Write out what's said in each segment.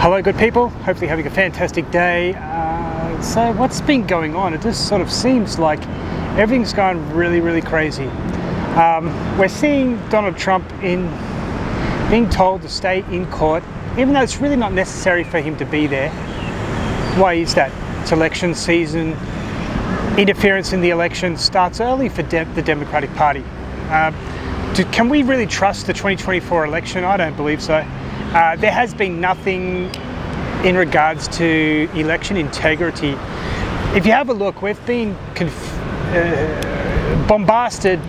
Hello good people, hopefully having a fantastic day. So what's been going on? It just sort of seems like everything's gone really crazy. We're seeing Donald Trump being told to stay in court, even though it's really not necessary for him to be there. Why is that? It's election season. Interference in the election starts early for the Democratic Party. Can we really trust the 2024 election? I don't believe so. There has been nothing in regards to election integrity. If you have a look, we've been bombarded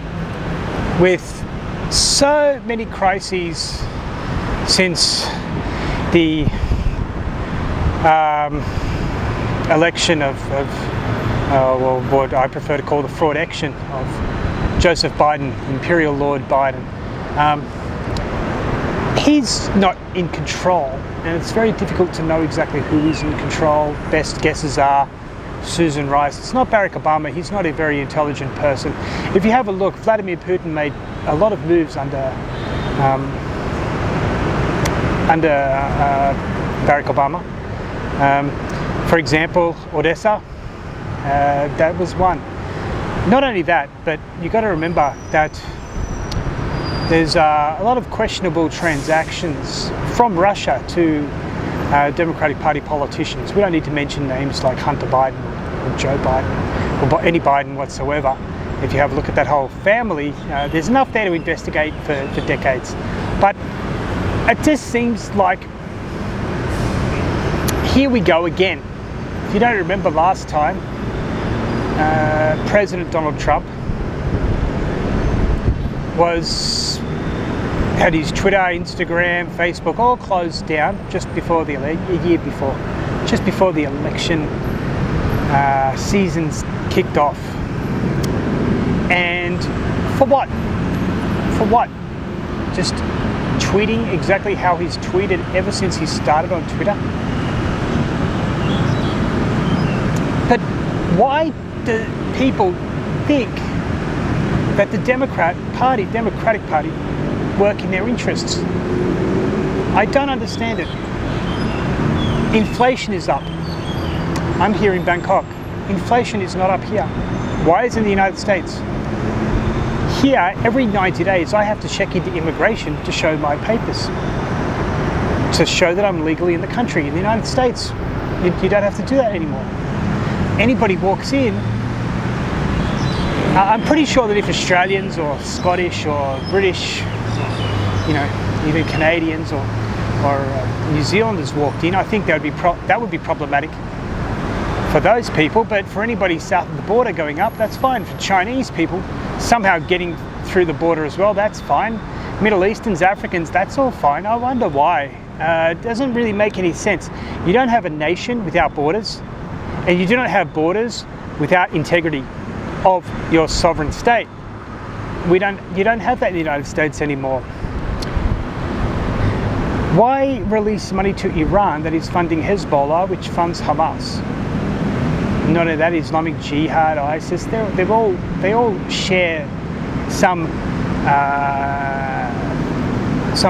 with so many crises since the election of what I prefer to call the fraud action of Joseph Biden, Imperial Lord Biden. He's not in control, and it's very difficult to know exactly who is in control. Best guesses are Susan Rice. It's not Barack Obama. He's not a very intelligent person. If you have a look, Vladimir Putin made a lot of moves under Barack Obama. For example, Odessa, that was one. Not only that, but you got to remember that there's a lot of questionable transactions from Russia to Democratic Party politicians. We don't need to mention names like Hunter Biden or Joe Biden or any Biden whatsoever. If you have a look at that whole family, there's enough there to investigate for decades. But it just seems like here we go again. If you don't remember last time, President Donald Trump had his Twitter, Instagram, Facebook all closed down just before the election seasons kicked off. And for what? For what? Just tweeting exactly how he's tweeted ever since he started on Twitter. But why do people think that the Democratic Party work in their interests? I don't understand it. Inflation is up. I'm here in Bangkok. Inflation is not up here. Why is it in the United States? Here, every 90 days, I have to check into immigration to show my papers, to show that I'm legally in the country. In the United States, you don't have to do that anymore. Anybody walks in, I'm pretty sure that if Australians or Scottish or British, even Canadians or New Zealanders walked in, I think that would be problematic for those people. But for anybody south of the border going up, that's fine. For Chinese people somehow getting through the border as well, that's fine. Middle Easterns, Africans, that's all fine. I wonder why. It doesn't really make any sense. You don't have a nation without borders, and you do not have borders without integrity of your sovereign state. You don't have that in the United States anymore. Why release money to Iran that is funding Hezbollah, which funds Hamas? Not only that, Islamic Jihad, ISIS, they all share some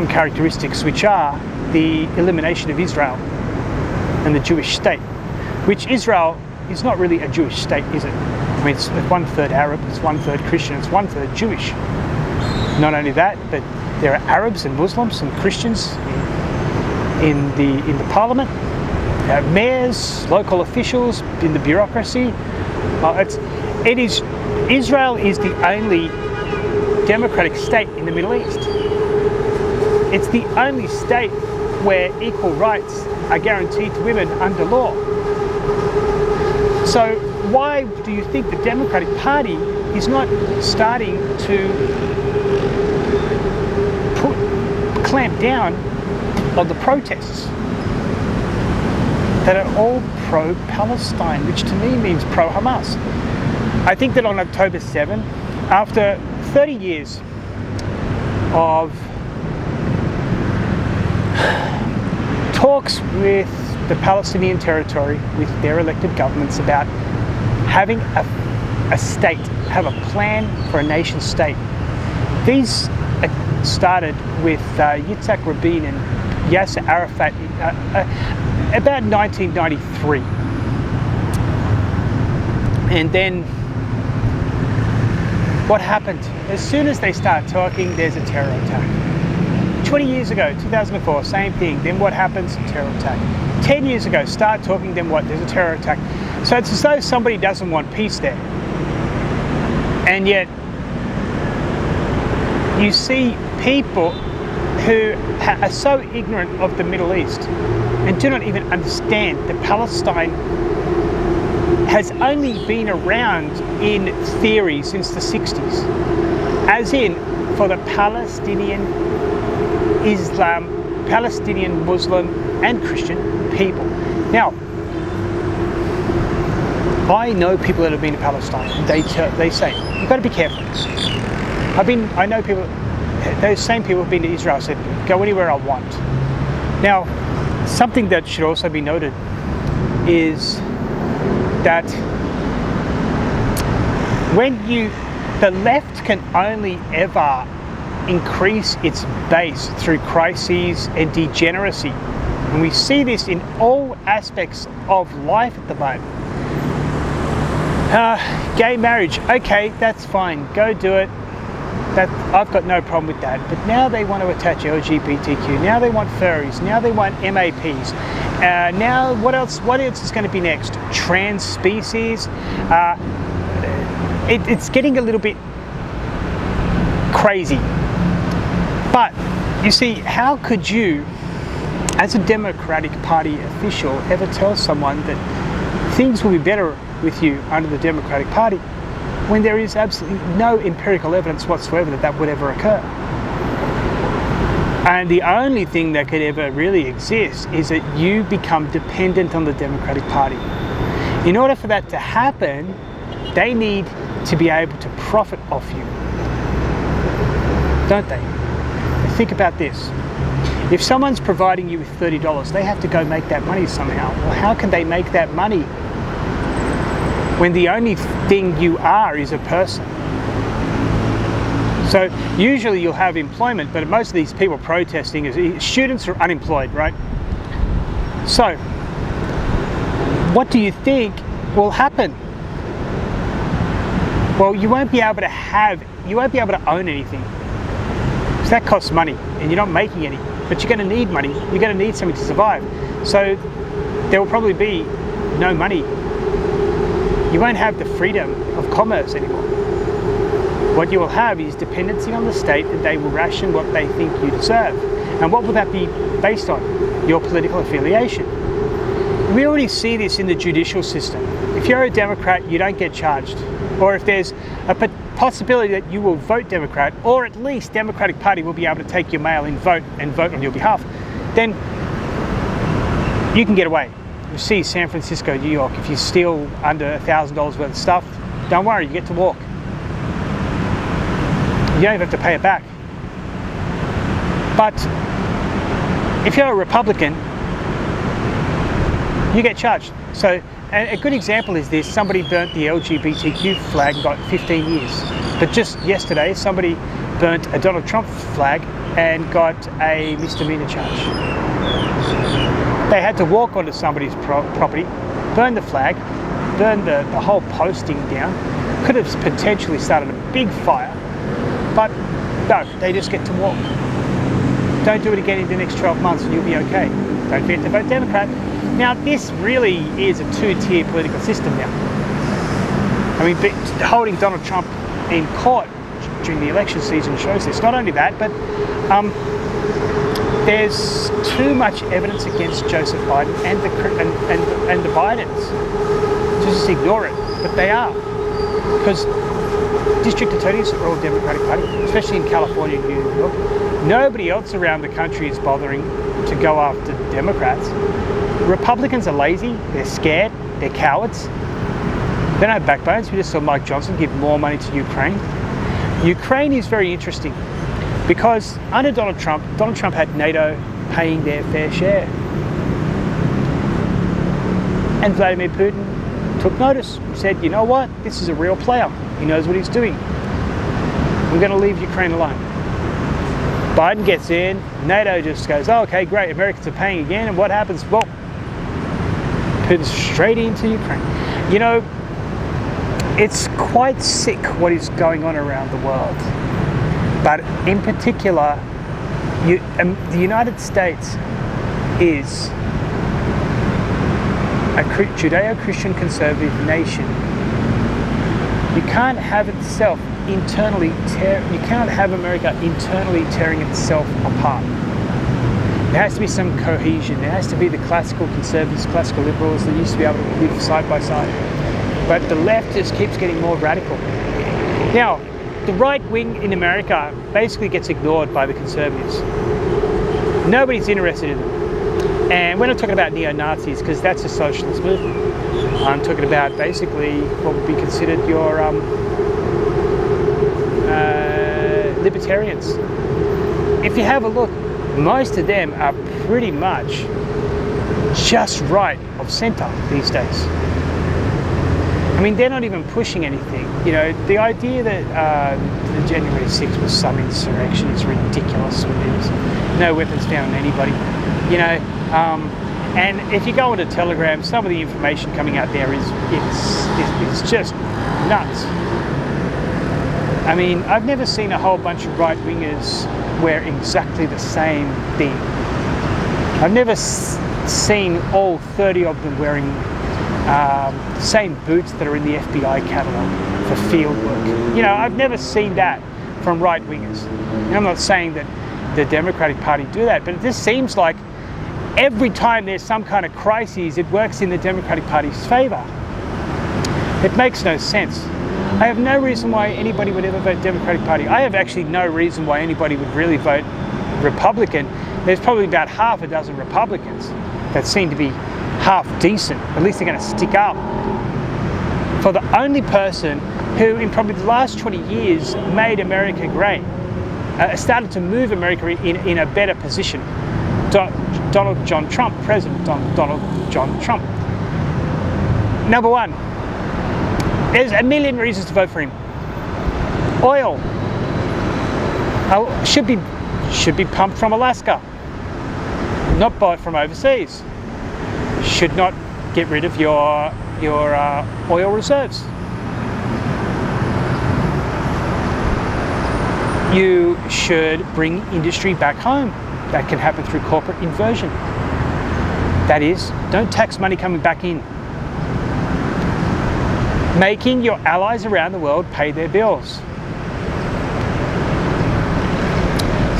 characteristics, which are the elimination of Israel and the Jewish state, which Israel is not really a Jewish state, is it? I mean, it's 1/3 Arab, it's 1/3 Christian, it's 1/3 Jewish. Not only that, but there are Arabs and Muslims and Christians in the parliament, mayors, local officials, in the bureaucracy. Israel is the only democratic state in the Middle East. It's the only state where equal rights are guaranteed to women under law. So why do you think the Democratic Party is not starting to clamp down on the protests that are all pro-Palestine, which to me means pro-Hamas? I think that on October 7, after 30 years of talks with the Palestinian territory, with their elected governments about having a state, have a plan for a nation state. These started with Yitzhak Rabin and Yasser Arafat about 1993. And then what happened? As soon as they start talking, there's a terror attack. 20 years ago, 2004, same thing. Then what happens? Terror attack. 10 years ago, start talking, then what? There's a terror attack. So it's as though somebody doesn't want peace there. And yet, you see people who are so ignorant of the Middle East and do not even understand that Palestine has only been around in theory since the 60s, as in for the Palestinian Islam, Palestinian Muslim and Christian people. Now, I know people that have been to Palestine. They say, you've got to be careful. I know people, those same people have been to Israel, said, go anywhere I want. Now, something that should also be noted is that the left can only ever increase its base through crises and degeneracy. And we see this in all aspects of life at the moment. Gay marriage, okay, that's fine, go do it. I've got no problem with that. But now they want to attach LGBTQ. Now they want furries. Now they want MAPs. Now what else is going to be next? Trans species. It's getting a little bit crazy. But you see, how could you, as a Democratic Party official, ever tell someone that things will be better with you under the Democratic Party when there is absolutely no empirical evidence whatsoever that would ever occur? And the only thing that could ever really exist is that you become dependent on the Democratic Party. In order for that to happen, they need to be able to profit off you, don't they? Think about this. If someone's providing you with $30, they have to go make that money somehow. Well, how can they make that money when the only thing you are is a person? So usually you'll have employment, but most of these people protesting is students are unemployed, right? So what do you think will happen? Well, you won't be able to own anything. So that costs money, and you're not making any. But you're going to need money. You're going to need something to survive. So there will probably be no money. You won't have the freedom of commerce anymore. What you will have is dependency on the state, and they will ration what they think you deserve. And what will that be based on? Your political affiliation. We already see this in the judicial system. If you're a Democrat, you don't get charged. Or if there's a possibility that you will vote Democrat, or at least Democratic Party will be able to take your mail-in vote and vote on your behalf, then you can get away. You see San Francisco, New York, if you steal under $1,000 worth of stuff, don't worry, you get to walk. You don't even have to pay it back. But if you're a Republican, you get charged. So a good example is this: somebody burnt the LGBTQ flag and got 15 years. But just yesterday, somebody burnt a Donald Trump flag and got a misdemeanor charge. They had to walk onto somebody's property, burn the flag, burn the whole posting down. Could have potentially started a big fire, but no, they just get to walk. Don't do it again in the next 12 months and you'll be okay. Don't forget to vote Democrat. Now, this really is a two-tier political system now. I mean, holding Donald Trump in court during the election season shows this. Not only that, but there's too much evidence against Joseph Biden and the Bidens to just ignore it. But they are, because district attorneys are all Democratic Party, especially in California and New York. Nobody else around the country is bothering to go after Democrats. Republicans are lazy, they're scared, they're cowards. They don't have backbones. We just saw Mike Johnson give more money to Ukraine. Ukraine is very interesting because under Donald Trump had NATO paying their fair share. And Vladimir Putin took notice, said, you know what, this is a real player. He knows what he's doing. We're going to leave Ukraine alone. Biden gets in, NATO just goes, oh, okay, great, Americans are paying again, and what happens? Well, Putin's straight into Ukraine. You know, it's quite sick what is going on around the world. But in particular, the United States is a Judeo-Christian conservative nation. You can't have itself internally you cannot have America internally tearing itself apart. There has to be some cohesion. There has to be the classical conservatives, classical liberals that used to be able to live side by side. But the left just keeps getting more radical. Now, the right wing in America basically gets ignored by the conservatives. Nobody's interested in them. And we're not talking about neo-Nazis, because that's a socialist movement. I'm talking about basically what would be considered your libertarians. If you have a look, most of them are pretty much just right of centre these days. I mean, they're not even pushing anything. You know, the idea that the January 6th was some insurrection is ridiculous. There's no weapons found on anybody. You know, and if you go onto Telegram, some of the information coming out there is just nuts. I mean, I've never seen a whole bunch of right-wingers wear exactly the same thing. I've never seen all 30 of them wearing the same boots that are in the FBI catalogue for field work. You know, I've never seen that from right-wingers. And I'm not saying that the Democratic Party do that, but it just seems like every time there's some kind of crisis, it works in the Democratic Party's favour. It makes no sense. I have no reason why anybody would ever vote Democratic Party. I have actually no reason why anybody would really vote Republican. There's probably about half a dozen Republicans that seem to be half decent. At least they're going to stick up for the only person who in probably the last 20 years made America great, started to move America in a better position. Donald John Trump, President Donald John Trump. Number one, there's a million reasons to vote for him. Oil should be pumped from Alaska, not bought from overseas. Should not get rid of your oil reserves. You should bring industry back home. That can happen through corporate inversion. That is, don't tax money coming back in. Making your allies around the world pay their bills.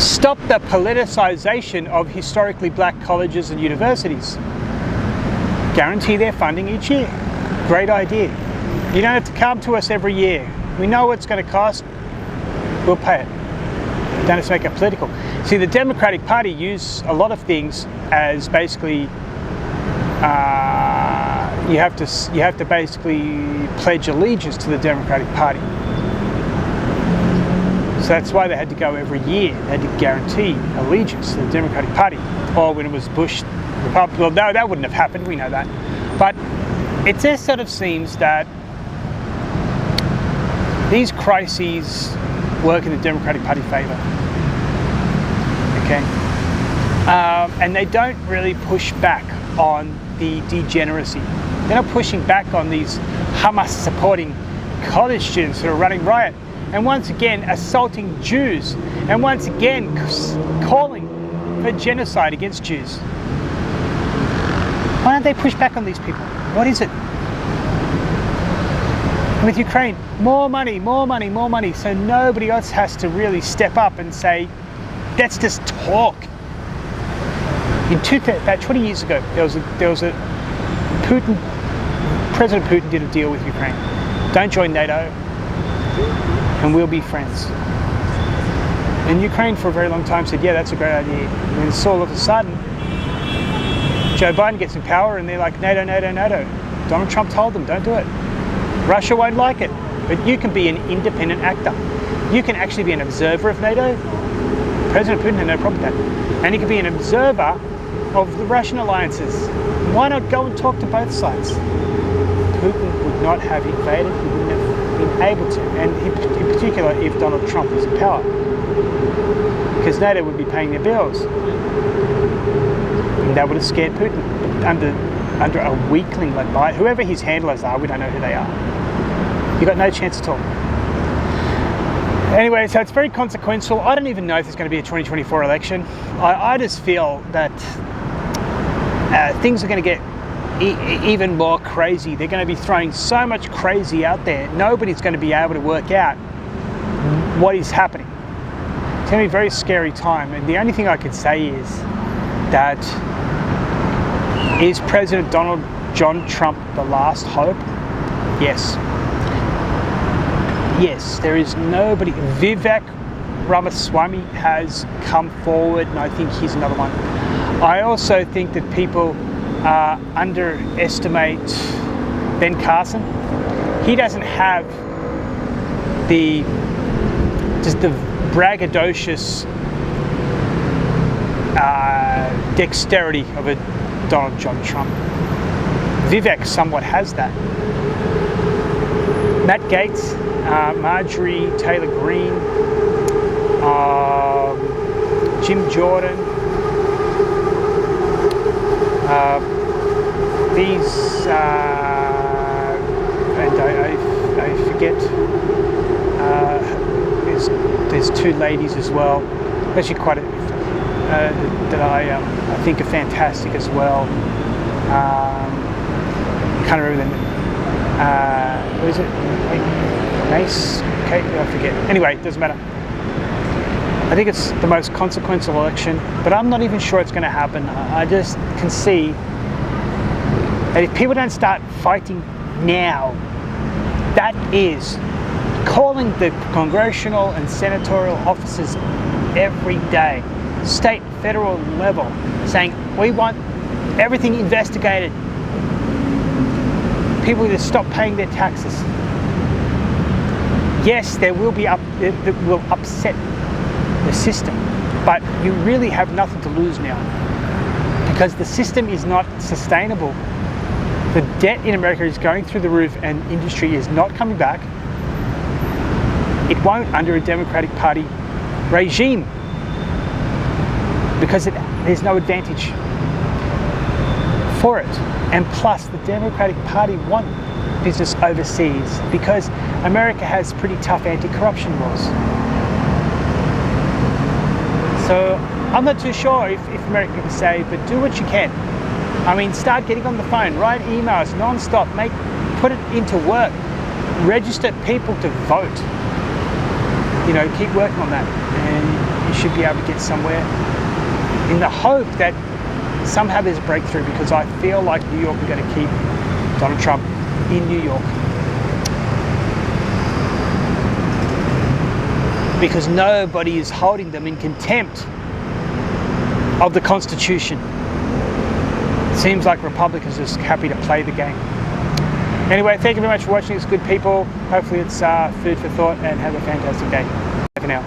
Stop the politicization of historically black colleges and universities. Guarantee their funding each year. Great idea. You don't have to come to us every year. We know what it's going to cost. We'll pay it. Don't have to make it political. See, the Democratic Party use a lot of things as basically you have to basically pledge allegiance to the Democratic Party. So that's why they had to go every year. They had to guarantee allegiance to the Democratic Party. Or when it was Bush Republic, well, no, that wouldn't have happened. We know that. But it just sort of seems that these crises work in the Democratic Party favour. Okay, and they don't really push back on the degeneracy. They're not pushing back on these Hamas-supporting college students that are running riot, and once again assaulting Jews, and once again calling for genocide against Jews. Why don't they push back on these people? What is it? With Ukraine, more money, more money, more money, so nobody else has to really step up and say, let's just talk. About 20 years ago, President Putin did a deal with Ukraine. Don't join NATO, and we'll be friends. And Ukraine for a very long time said, yeah, that's a great idea. And then so all of a sudden, Joe Biden gets in power and they're like, NATO, NATO, NATO. Donald Trump told them, don't do it. Russia won't like it. But you can be an independent actor. You can actually be an observer of NATO. President Putin had no problem with that. And he could be an observer of the Russian alliances. Why not go and talk to both sides? Putin would not have invaded. He wouldn't have been able to. And in particular, if Donald Trump was in power. because NATO would be paying their bills. And that would have scared Putin. But under a weakling like Biden, whoever his handlers are, we don't know who they are. You've got no chance at all. Anyway, so it's very consequential. I don't even know if there's going to be a 2024 election. I just feel that things are going to get even more crazy. They're going to be throwing so much crazy out there. Nobody's going to be able to work out what is happening. It's going to be a very scary time. And the only thing I could say is that, is President Donald John Trump the last hope? Yes. Yes, there is nobody. Vivek Ramaswamy has come forward, and I think he's another one. I also think that people underestimate Ben Carson. He doesn't have the braggadocious dexterity of a Donald John Trump. Vivek somewhat has that. Matt Gaetz, Marjorie Taylor Greene, Jim Jordan, these, and I forget, there's two ladies as well, actually quite a, that I think are fantastic as well. Can't remember them. What is it? Mace? Okay, I forget. Anyway, doesn't matter. I think it's the most consequential election, but I'm not even sure it's going to happen. I just can see that if people don't start fighting now, that is calling the congressional and senatorial offices every day, state, federal level, saying we want everything investigated. People to stop paying their taxes. Yes, there will be that will upset the system, but you really have nothing to lose now because the system is not sustainable. The debt in America is going through the roof and industry is not coming back. It won't under a Democratic Party regime because there's no advantage for it. And plus, the Democratic Party want business overseas because America has pretty tough anti-corruption laws. So I'm not too sure if America can say, but do what you can. I mean, start getting on the phone, write emails non-stop, put it into work, register people to vote. You know, keep working on that, and you should be able to get somewhere. In the hope that somehow there's a breakthrough, because I feel like New York are going to keep Donald Trump in New York. Because nobody is holding them in contempt of the Constitution. It seems like Republicans are just happy to play the game. Anyway, thank you very much for watching. It's good people. Hopefully it's food for thought, and have a fantastic day. Bye for now.